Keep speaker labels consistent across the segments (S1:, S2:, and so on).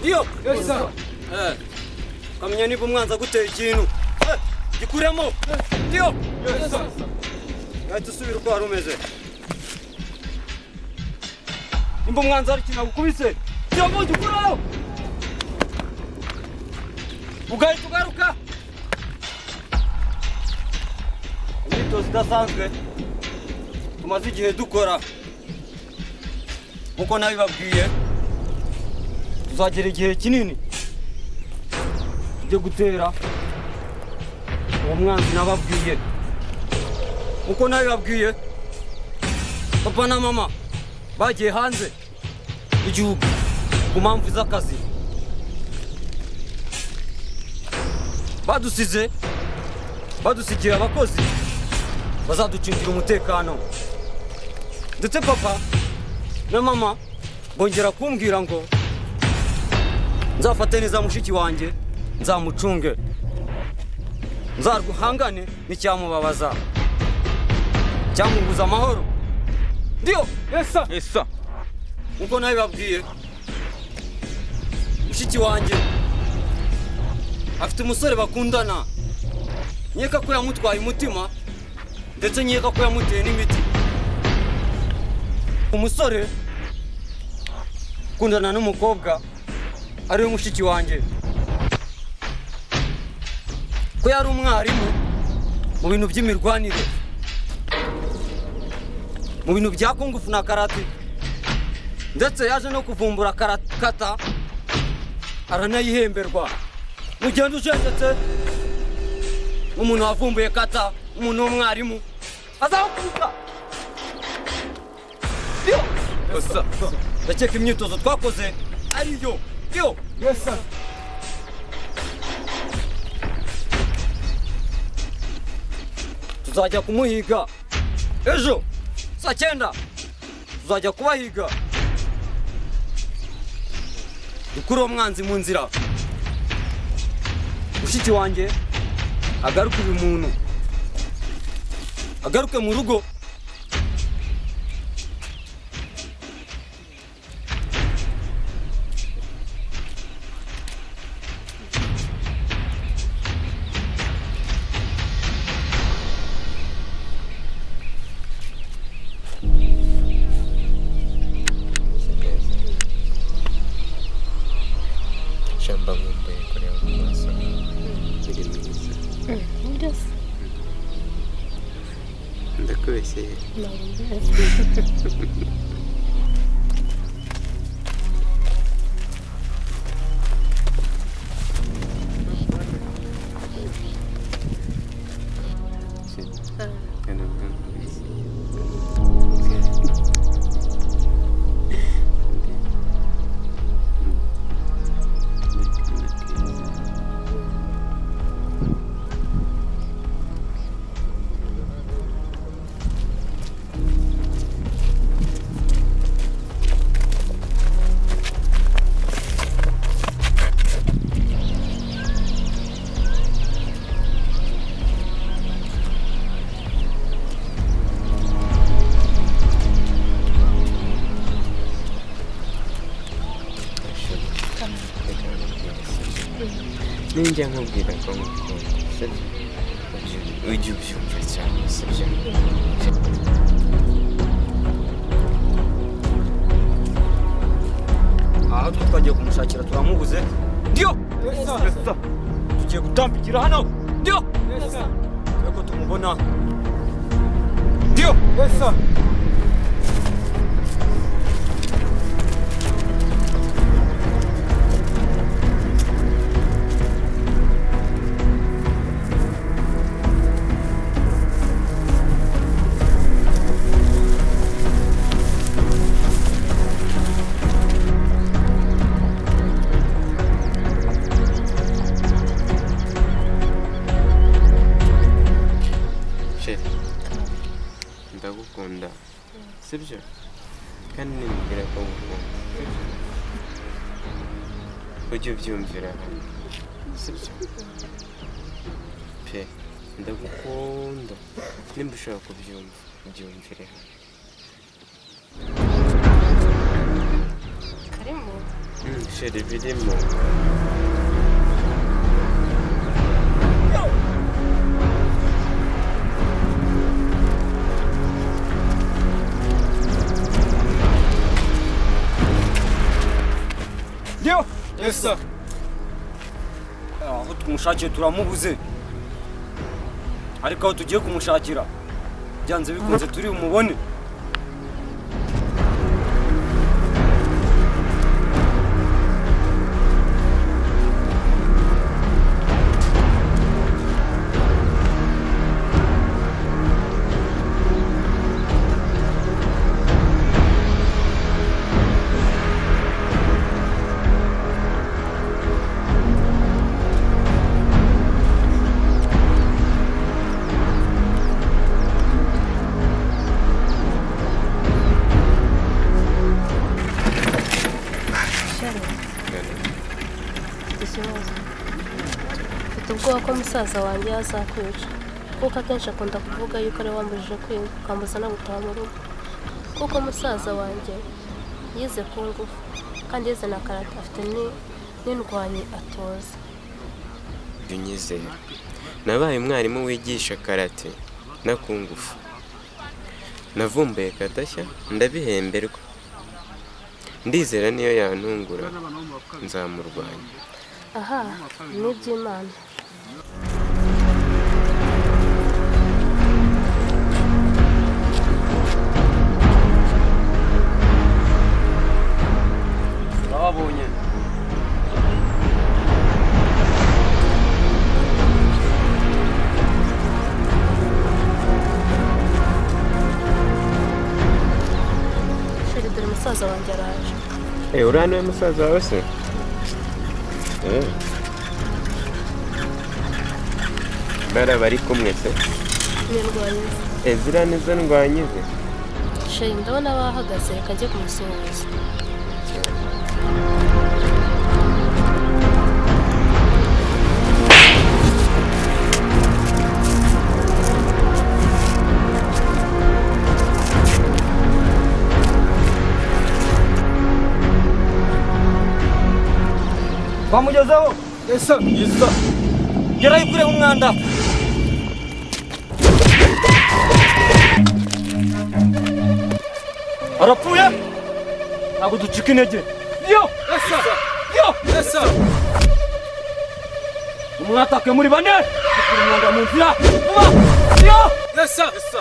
S1: Ndio. Kamenya niba umwanza gutera ikintu. Gikuremo. Ndio. Yatusubira uko warumeze. Imba umwanza ari kinagukubise. Ndio ngo gikuraho. Ugahita ugaruka. Imyitozo idasanzwe tumaze igihe dukora nkuko nabibabwiye tuzagera igihe kinini tujye gutera uwo mwanzi nababwiye nkuko nabibabwiye papa na mama bagiye hanze igihugu ku mpamvu z'akazi badusigiye abakozi bazaducungira umutekano ndetse papa na mama bongera kumbwira ngo nzafate neza mushiki wanjye nzamucunge nzarwuhangane n'icyamubabaza cyamubuza amahoro. Ndio. Yesa uko nabibabwiye mushiki wanjye afite umusore bakundana nyeka ko yamutwaye umutima ndetse nyeka ko yamuteye n'imiti. Umusore kundana n'umukobwa ari we mushiki wanjye ko yari umwarimu mu bintu by'imirwanire mu bintu bya kungufu na karate ndetse yaje no kuvumbura kata aranayihemberwa. Mugenda ujengetse umuntu wavumbuye kata umuntu w'umwarimu azakubita. Ndio. Ndakeka imyitozo twakoze ariyo. Ndio. Tuzajya kumuhiga ejo saa 9 tuzajya kubahiga dukura umwanzi mu nzira mushiki wanjye agaruke umuntu agaruke mu rugo.
S2: Shamba ngombe kureba mu maso ndakubeshye. Ninjya nkubwira ko ngukunda ujye ubyumva cyane sibyo.
S1: Aha twagiye kumushakira turamubuze. Ndio. Tugiye gutambikira hano. Ndio. Ko tumubona. Ndio.
S2: Ndagukunda sibyo kandi nimbwira ko ngukunda ujye ubyumvira sibyo pe ndagukunda nimba ushaka kubyumva ubyumvire
S3: Karimo
S2: Sheri birimo.
S1: Yo! Yes sir. Aho tumushakira turamubuze. Ariko aho tugiye kumushakira byanze bikunze turi umubone.
S3: ubwoba ko musaza wanjye yazakwica kuko akenshi akunda kuvuga yuko ari wambujije kwiga ukambuza no gutaha mu rugo kuko musaza wanjye yize ku ngufu kandi yize na karate afite n'indwanyi atoza.
S2: Unyizera nabaye umwarimu wigisha karate na ku ngufu navumbuye kadashya ndabihemberwa ndizera niyo yantungura nzamurwanya.
S3: Aha ni iby'Imana.
S1: Babonye
S3: Sheri dore musaza wanjye araje.
S2: Uriya niwe musaza wawe se? Bara bari kumwe se?
S3: Ni ndwanyi.
S2: Ziriya nizo ndwanyi ze?
S3: Sheri ndabona bahagaze reka njye kumusuhuza.
S1: bamugezeho. Ese yiza gerayo kure umwanda. Arapfuye ntabwo ducika intege. Yo ese yo ese umwatake muri bane dukura umwanda mu nzira vuba. Yo ese ese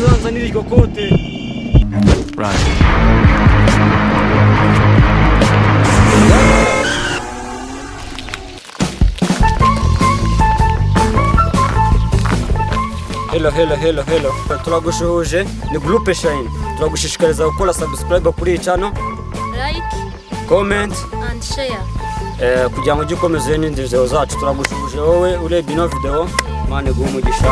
S1: Zanzanira iryo kote. Hello. Turagushuhuje ni groupe Shine. Turagushishikariza gukora subscribe kuri iyi channel,
S3: like,
S1: comment
S3: and share.
S1: kugira ngo ujye ukomeza n'indi video zacu. Turagushuhuje wowe urebye ino video, Imana iguhe umugisha.